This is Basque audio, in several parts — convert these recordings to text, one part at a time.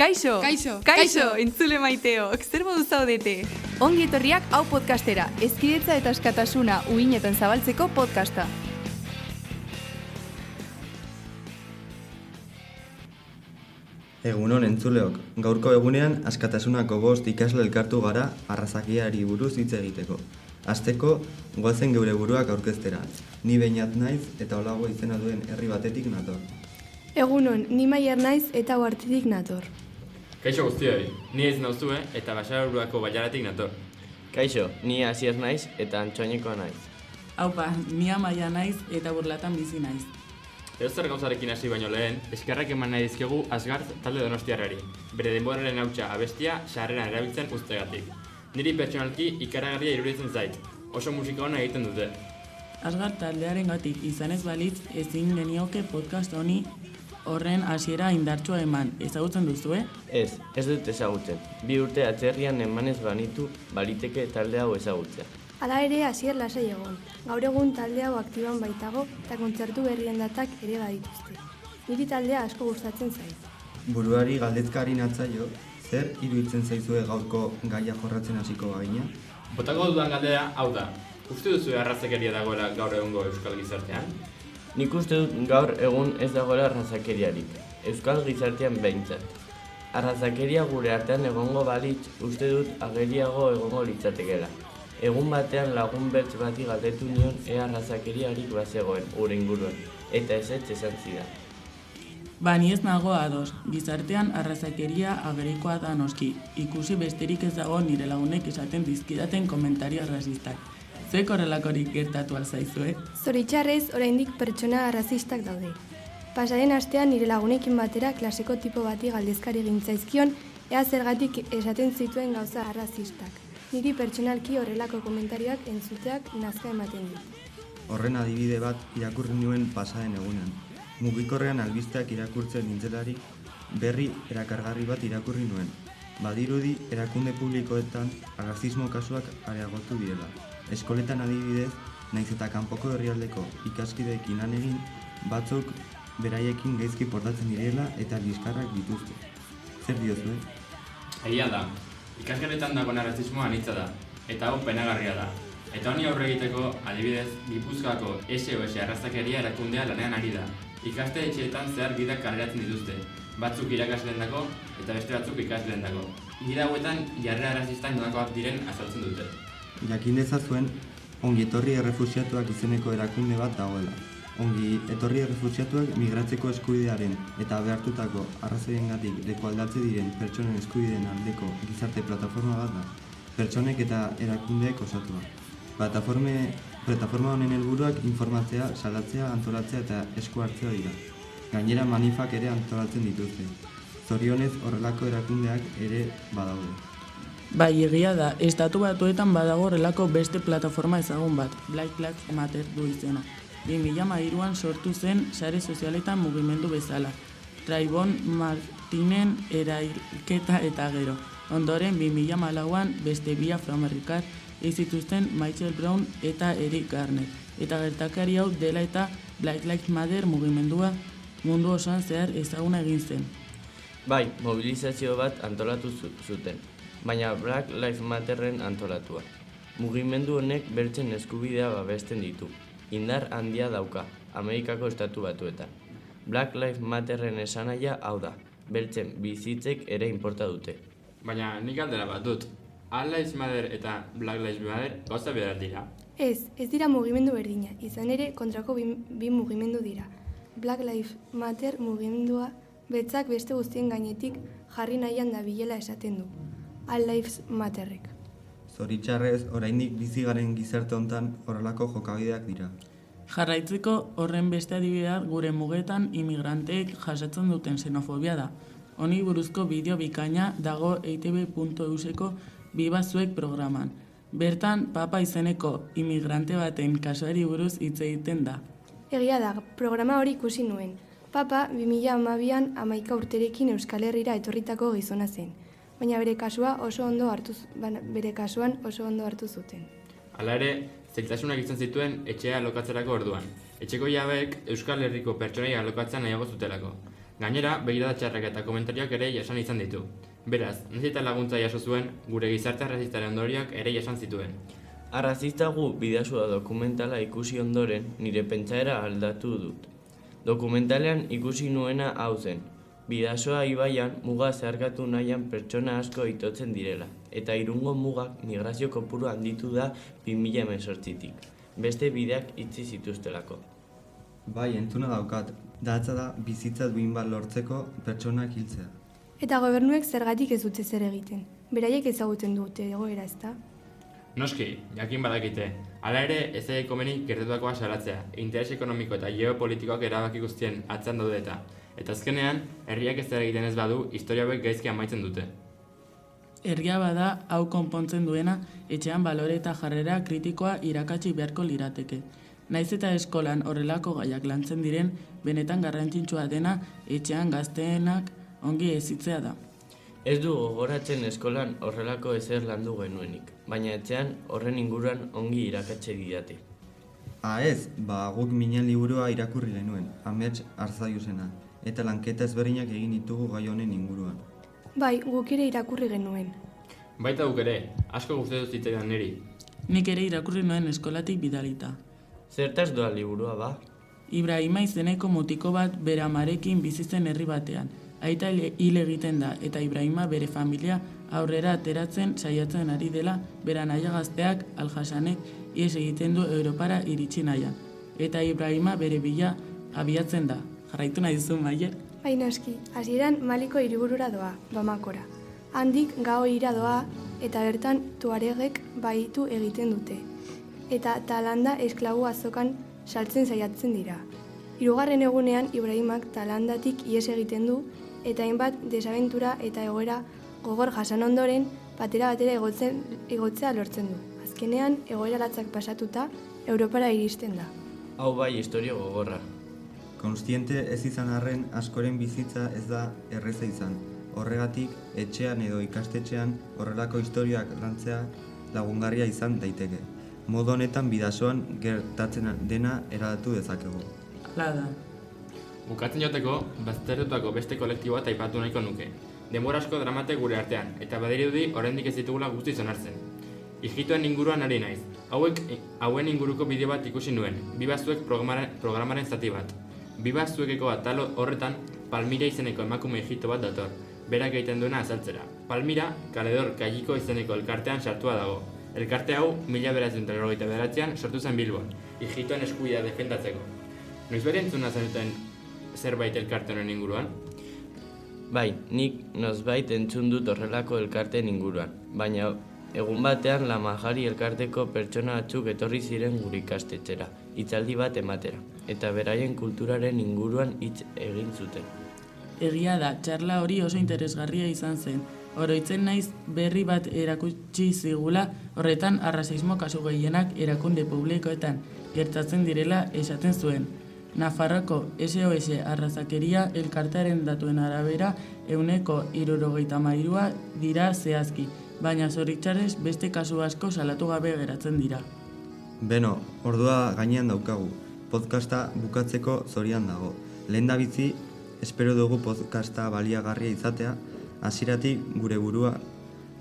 Kaixo! Kaixo! Kaixo! Entzule maiteok, zer modu zaudete? Ongi etorriak hau podcastera, hezkidetza eta askatasuna uhinetan zabaltzeko podcasta. Egunon entzuleok, gaurko egunean askatasunako 5 ikasle elkartu gara arrazakiari buruz hitz egiteko. Hasteko, goazen geure buruak aurkeztera. Ni Beñat naiz eta Olago izena duen herri batetik nator. Egunon, ni Maier naiz eta Uhartetik nator. Kaixo guztioi, ni ez nauzue eta Basaraburuako Bailaratik nator. Kaixo, ni Asier naiz eta Antxoanekoa naiz. Aupa, ni Amaia naiz eta Burlatan bizi naiz. Edozer gauzarekin hasi baino lehen, eskerrak eman nahi dizkegu Asgard talde donostiarrari. Bere denboraren hautsa abestia sarreran erabiltzen uztegatik. Niri pertsonalki ikaragarria iruditzen zait. Oso musika ona egiten dute. Asgard taldearengatik izanez balitz ezin genioke podcast honi horren hasiera indartsua eman. Ezagutzen duzue? Ez dut ezagutzen. 2 urte atzerrian emanez banitu baliteke talde hau ezagutzea. Hala ere, Asier lasai egon. Gaur egun talde hau aktiban baitago eta kontzertu berrien datak ere badituzte. Niri taldea asko gustatzen zait. Buruari galdetzkari natzaio, zer iruditzen zaizue gaurko gaia jorratzen hasiko bagina? Botako dudan galdera hau da. Uste duzu arrazakeria dagoela gaur egungo euskal gizartean? Nik uste dut gaur egun ez dagoela arrazakeriarik, euskal gizartean behintzat. Arrazakeria gure artean egongo balitz uste dut ageriago egongo litzatekeela. Egun batean lagun beltz bati galdetu nion ea arrazakeriarik bazegoen gure inguruan, eta ezetz esan zidan. Ni ez nago ados, gizartean arrazakeria agerikoa da noski. Ikusi besterik ez dago nire lagunek esaten dizkidaten komentario rasistak. Zuek horrelakorik gertatu alzaizue? Zoritxarrez, oraindik pertsona arrazistak daude. Pasaren astean nire lagunekin batera klaseko tipo bati galdezkari gintzaizkion ea zergatik esaten zituen gauza arrazistak. Niri pertsonalki horrelako komentarioak entzuteak nazka ematen dit. Horren adibide bat irakurri nuen pasaren egunean. Mugikorrean albisteak irakurtzen nintzelarik berri erakargarri bat irakurri nuen. Badirudi erakunde publikoetan arrazismo kasuak areagotu direla. Eskoletan adibidez, naiz eta kanpoko herrialdeko ikaskideekin lan egin, batzuk beraiekin gaizki portatzen direla eta liskarrak dituzte. Zer diozue? Egia da, ikasgeletan dagoen arrazismoa anitza da, eta hau penagarria da. Eta honi aurre egiteko, adibidez, Gipuzkoako SOS arrazakeria erakundea lanean ari da. Ikaste etxeetan zehar gidak kaleratzen dituzte, batzuk irakasleendako eta beste batzuk ikasleendako. Gida hauetan jarrera arrazistak nonakoak diren azaltzen dute. Jakin dezazuen, ongi etorri errefuxiatuak izeneko erakunde bat dagoela. Ongi etorri errefuxiatuak migratzeko eskubidearen eta behartutako arrazoiengatik leku aldatze diren pertsonen eskubideen aldeko gizarte plataforma bat da. Pertsonek eta erakundeek osatua. Plataforma honen helburuak informatzea, salatzea, antolatzea eta esku hartzea dira. Gainera manifak ere antolatzen dituzte. Zorionez horrelako erakundeak ere badaude. Egia da, Estatu Batuetan badago horrelako beste plataforma ezagun bat, Black Lives Matter du izena. 2013an sortu zen sare sozialetan mugimendu bezala. Trayvon Martinen erailketa eta gero. Ondoren 2014an beste 2 afroamerikar zituzten Michael Brown eta Eric Garner. Eta gertakari hau dela eta Black Lives Matter mugimendua mundu osoan zehar ezaguna egin zen. Mobilizazio bat antolatu zuten, baina Black Lives Matterren antolatua. Mugimendu honek beltzen eskubidea babesten ditu. Indar handia dauka, Amerikako Estatu Batuetan. Black Lives Matterren esanahia hau da, beltzen bizitzek ere inporta dute. Baina nik galdera bat dut, All Lives Matter eta Black Lives Matter gauza bera dira? Ez dira mugimendu berdina, izan ere kontrako bi mugimendu dira. Black Lives Matter mugimendua betzak beste guztien gainetik jarri nahian dabilela esaten du. All Lives Matterrek. Zoritxarrez, oraindik bizi garen gizarte hontan horrelako jokabideak dira. Jarraitzeko horren beste adibidea gure mugetan imigranteek jasatzen duten xenofobia da. Honi buruzko bideo bikaina dago eitb.euseko Biba Zuek programan. Bertan, Papa izeneko imigrante baten kasuari buruz hitz egiten da. Egia da, programa hori ikusi nuen. Papa 2012an 11 urterekin Euskal Herrira etorritako gizona zen. Baina bere kasuan oso ondo hartu zuten. Hala ere, zailtasunak izan zituen etxea alokatzerako orduan. Etxeko jabeek Euskal Herriko pertsonei alokatzea nahiago zutelako. Gainera, begirada txarrak eta komentarioak ere jasan izan ditu. Beraz, nahiz eta laguntza jaso zuen, gure gizarte arrazistaren ondorioak ere jasan zituen. Arrazista gu Bidasua dokumentala ikusi ondoren, nire pentsaera aldatu dut. Dokumentalean ikusi nuena hau zen. Bidasoa ibaian muga zeharkatu nahian pertsona asko itotzen direla, eta Irungo mugak migrazio kopuru handitu da 2018tik. Beste bideak itzi zituztelako. Bai, entzuna daukat, datza da bizitza duin bat lortzeko pertsonak hiltzea. Eta gobernuek zergatik ez dute zer egiten. Beraiek ezagutzen dute egoera, ezta? Noski, jakin badakite. Hala ere, ez zaie komeni gertatutakoa salatzea, interes ekonomiko eta geopolitikoak erabaki guztien atzean daude eta. Eta azkenean, herriak ez egiten ez badu, historia hauek gaizki amaitzen dute. Herria bada hau konpontzen duena, etxean balore eta jarrera kritikoa irakatsi beharko lirateke. Naiz eta eskolan horrelako gaiak lantzen diren, benetan garrantzitsua dena etxean gazteenak ongi hezitzea da. Ez du gogoratzen eskolan horrelako ezer landu genuenik, baina etxean horren inguruan ongi irakatse didate. Ez, guk minen liburua irakurri genuen, Amets Arzaiusena, eta lanketa ezberdinak egin ditugu gai honen inguruan. Bai, guk ere irakurri genuen. Baita guk ere, asko gustatu zitzaidan niri. Nik ere irakurri nuen eskolatik bidalita. Zertaz doa liburua ba? Ibrahima izeneko mutiko bat bere amarekin bizi zen herri batean. Aita hil egiten da eta Ibrahima bere familia aurrera ateratzen saiatzen ari dela bera naia gazteak Al-Hassanek ihes egiten du Europara iritsi nahian. Eta Ibrahima bere bila abiatzen da. Jarraitu nahi duzu, Maier? Bai noski, hasieran Maliko hiriburura doa, Bamakora. Handik Gaoira doa eta bertan tuaregek baitu egiten dute. Eta Talanda esklabu azokan saltzen saiatzen dira. Hirugarren egunean Ibrahimak Talandatik ihes egiten du eta hainbat desabentura eta egoera gogor jasan ondoren batera igotzea lortzen du. Azkenean egoera latzak pasatuta Europara iristen da. Hau bai historia gogorra. Konstiente ez izan arren askoren bizitza ez da erreza izan. Horregatik, etxean edo ikastetxean horrelako historiak lantzea lagungarria izan daiteke. Modu honetan Bidasoan gertatzen dena eraldatu dezakegu. Hala da. Bukatzen joteko, baztertutako beste kolektiboa aipatu nahiko nuke. Denbora asko dramate gure artean, eta badirudi oraindik ez ditugula guztiz onartzen. Ijitoen inguruan ari naiz. Hauen inguruko bideo bat ikusi nuen, Bibazuek programaren zati bat. Bibazuekeko atalo horretan, Palmira izeneko emakume ijito bat dator, berak egiten duena azaltzera. Palmira, Kaledor Kailiko izeneko elkartean sartua dago. Elkarte hau, 1989an sortu zen Bilbon, ijitoen eskubidea defendatzeko. Noizbait entzuna zenuten zerbait elkarte honen inguruan? Bai, nik nozbait entzun dut horrelako elkarteen inguruan, baina egun batean Lamajari elkarteko pertsona batzuk etorri ziren gure ikastetxera, hitzaldi bat ematera, eta beraien kulturaren inguruan hitz egin zuten. Egia da, txarla hori oso interesgarria izan zen. Oroitzen naiz berri bat erakutsi zigula, horretan arrazismo kasu gehienak erakunde publikoetan gertatzen direla esaten zuen. Nafarroko SOS arrazakeria elkartearen datuen arabera 73 dira zehazki, baina zoritxarrez beste kasu asko salatu gabe geratzen dira. Beno, ordua gainean daukagu. Podcasta bukatzeko zorian dago. Lehendabizi, espero dugu podcasta baliagarria izatea, hasieratik gure burua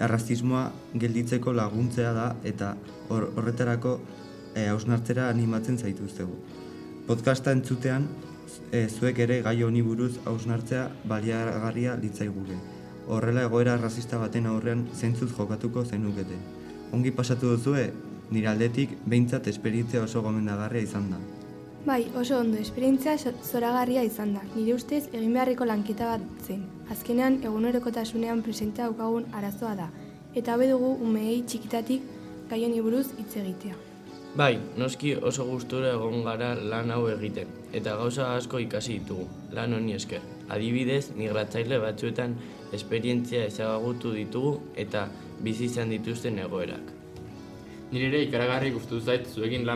arrazismoa gelditzeko laguntzea da eta horretarako hausnartzera animatzen zaituztegu. Podcasta entzutean, zuek ere gai honi buruz hausnartzea baliagarria litzaiguke. Horrela egoera arrazista baten aurrean zentzuz jokatuko zenukete. Ongi pasatu duzue, nire aldetik behintzat esperientzia oso gomendagarria izan da. Bai, oso ondo, esperientzia zoragarria izan da. Nire ustez egin beharreko lanketa bat zen. Azkenean egunerokotasunean presente daukagun arazoa da. Eta hobe dugu umeei txikitatik gai honi buruz hitz egitea. Bai, noski oso gustura egon gara lan hau egiten, eta gauza asko ikasi ditugu, lan honi esker. Adibidez, migratzaile batzuetan esperientzia ezagutu ditugu eta bizi izan dituzten egoerak. Nire ere ikaragarri gustatu zait zuekin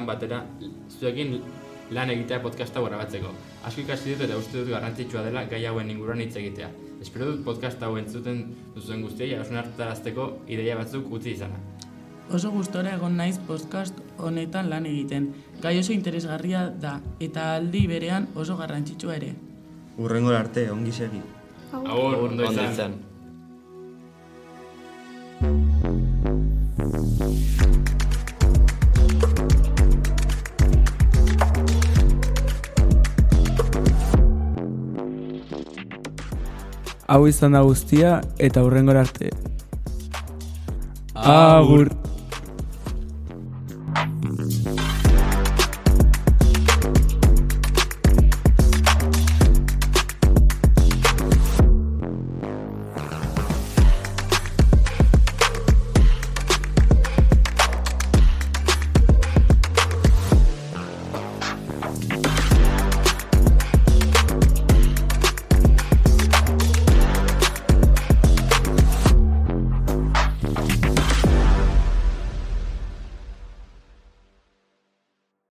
lan egitea podcasta grabatzeko. Asko ikasi dut eta uste dut garrantzitsua dela gai hauen inguruan hitz egitea. Espero dut podcasta hau entzuten duzuen guztiei hausnartarazteko ideia batzuk utzi izana. Oso gustora egon naiz podcast honetan lan egiten. Gai oso interesgarria da eta aldi berean oso garrantzitsua ere. Hurrengora arte, ongi segi. Agur, ondo izan. Hau izan da guztia eta hurrengora arte. Agur!